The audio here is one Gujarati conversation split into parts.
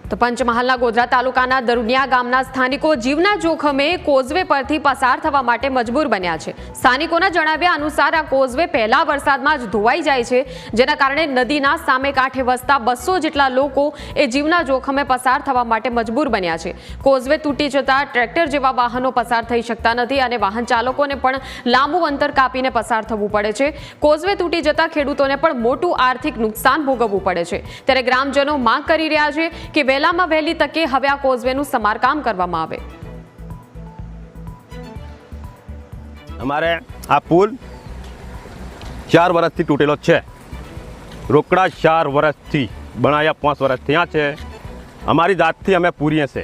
તો પંચમહાલના ગોધરા તાલુકાના દરુનિયા ગામના સ્થાનિકો જીવના જોખમે કોઝવે પરથી પસાર થવા માટે મજબૂર બન્યા છે। સ્થાનિકોના જણાવ્યા અનુસાર આ કોઝવે પહેલા વરસાદમાં જ ધોવાઈ જાય છે, જેના કારણે નદીના સામે કાંઠે વસતા 200 જેટલા લોકો એ જીવના જોખમે પસાર થવા માટે મજબૂર બન્યા છે। કોઝવે તૂટી જતા ટ્રેક્ટર જેવા વાહનો પસાર થઈ શકતા નથી અને વાહન ચાલકોને પણ લાંબુ અંતર કાપીને પસાર થવું પડે છે। કોઝવે તૂટી જતા ખેડૂતોને પણ મોટું આર્થિક નુકસાન ભોગવવું પડે છે, ત્યારે ગ્રામજનો માંગ કરી રહ્યા છે કે વહેલામાં વહેલી તકે હવે આ કોઝવેનું સમારકામ કરવામાં આવે। અમારે આ પુલ 4 વર્ષથી તૂટેલો છે, રોકડા 4 વર્ષથી બનાવ્યા 5 વર્ષ થયા છે। અમારી જાતથી અમે પૂરીએ છે,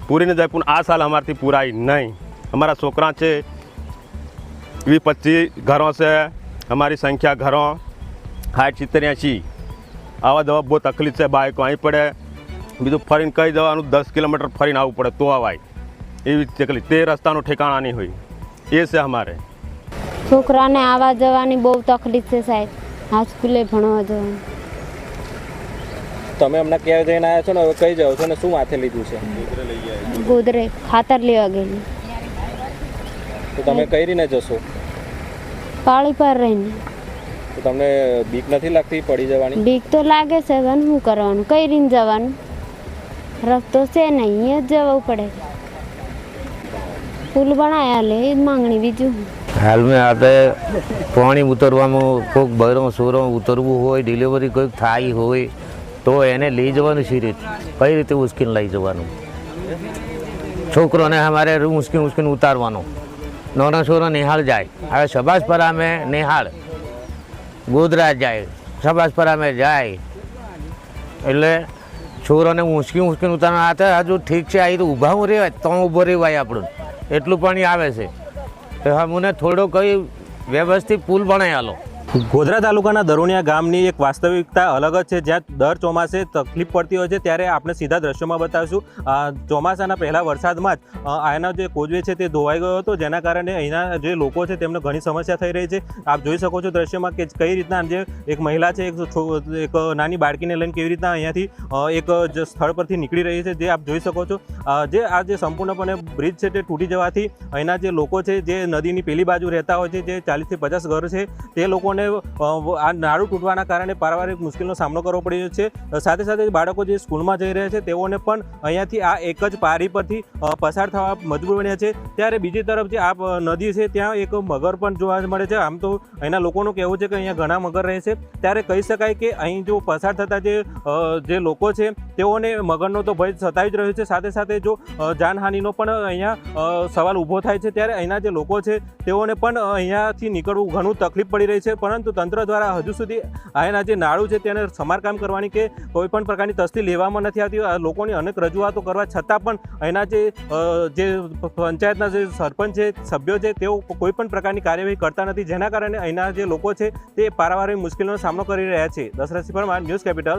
પૂરીને જાય પણ આ સાલ અમારથી પૂરાઈ નહીં। અમારા છોકરા છે 20-25 ઘરો છે, અમારી સંખ્યા ઘરો 60-70-80 આવા જવા બહુ તકલીફ છે। બાઇકો અહીં પડે, બીજું ફરીને કઈ જવાનું 10 કિલોમીટર ફરીને આવવું પડે તો અવાય, એવી તકલીફ। તે રસ્તાનું ઠેકાણા નહીં હોય, એ છે અમારે। છોકરાને આવવા જવાની બહુ તકલીફ છે સાહેબ, આ સ્કૂલે ભણવા જવાનું। તમે હમણાં ક્યાં જઈને આવ્યા છો ને, હવે કઈ જાઓ છો ને શું માથે લીધું છે? ગોદરે ખાતર લેવા ગયેલી। તો તમે કઈ રીતે જશો? પાળી પર રહીને। તો તમને બીક નથી લાગતી પડી જવાની? બીક તો લાગે છે, પણ શું કરવાનું, કઈ રીતે જવાનું, રસ્તો છે ને, અહીંયા જ જવું પડે। પુલ બનાવ્યા લે એ માંગણી, બીજું હાલ में આપણે પાણી ઉતરવામાં કોઈક બરો સોરો ઉતરવું હોય, ડિલિવરી કોઈક થાય હોય તો એને લઈ જવાનું સી રીતે, કઈ રીતે ઉશ્કેલ લઈ જવાનું, છોકરોને અમારે ઉશ્કેલ ઉતારવાનો। નાનો છોરો નિહાળ જાય, હવે સબાસપરામાં નિહાળ ગોધરા જાય, સબાસપરામાં જાય, એટલે છોરોને ઉશ્કેલ ઉતારવા હાથે હજુ ઠીક છે, આ તો ઊભા રહેવાય તો ઊભો રહેવાય આપણું, એટલું પાણી આવે છે। તો હા મને થોડો કઈ વ્યવસ્થિત પુલ બનાવી આલો। ગોધરા તાલુકાના દરુનિયા ગામની એક વાસ્તવિકતા અલગ જ છે, જ્યાં દર ચોમાસે તકલીફ પડતી હોય છે। ત્યારે આપણે સીધા દ્રશ્યોમાં બતાવીશું। ચોમાસાના પહેલા વરસાદમાં જ આના જે કોઝવે છે તે ધોવાઈ ગયો હતો, જેના કારણે અહીંના જે લોકો છે તેમને ઘણી સમસ્યા થઈ રહી છે। આપ જોઈ શકો છો દ્રશ્યમાં કે કઈ રીતના જે એક મહિલા છે એક નાની બાળકીને લઈને કેવી રીતના અહીંયાથી એક સ્થળ પરથી નીકળી રહી છે, જે આપ જોઈ શકો છો। જે આ જે સંપૂર્ણપણે બ્રિજ છે તે તૂટી જવાથી અહીંના જે લોકો છે જે નદીની પેલી બાજુ રહેતા હોય છે, જે 40 થી 50 ઘર છે, તે લોકોને આ નાળું તૂટવાના કારણે પારિવારિક મુશ્કેલીનો સામનો કરવો પડ્યો છે। સાથે સાથે બાળકો જે સ્કૂલમાં જઈ રહ્યા છે તેઓને પણ અહીંયાથી આ એક જ પારી પરથી પસાર થવા મજબૂર બન્યા છે। ત્યારે બીજી તરફ જે આ નદી છે ત્યાં એક મગર પણ જોવા મળે છે। આમ તો અહીંના લોકોનું કહેવું છે કે અહીંયા ઘણા મગર રહે છે, ત્યારે કહી શકાય કે અહીં જો પસાર થતા જે લોકો છે તેઓને મગરનો તો ભય સતાવી જ રહ્યો છે। સાથે સાથે જો જાનહાનિનો પણ અહીંયા સવાલ ઊભો થાય છે, ત્યારે અહીંના જે લોકો છે તેઓને પણ અહીંયાથી નીકળવું ઘણું તકલીફ પડી રહી છે। પરંતુ તંત્ર દ્વારા હજુ સુધી અહીંના જે નાળું છે તેને સમારકામ કરવાની કે કોઈ પણ પ્રકારની તસ્દી લેવામાં નથી આવતી। લોકોની અનેક રજૂઆતો કરવા છતાં પણ અહીંના જે પંચાયતના જે સરપંચ છે, સભ્યો છે, તેઓ કોઈ પણ પ્રકારની કાર્યવાહી કરતા નથી, જેના કારણે અહીંના જે લોકો છે તે પારિવારિક મુશ્કેલીનો સામનો કરી રહ્યા છે। Dashrathsinh Parmar, news capital.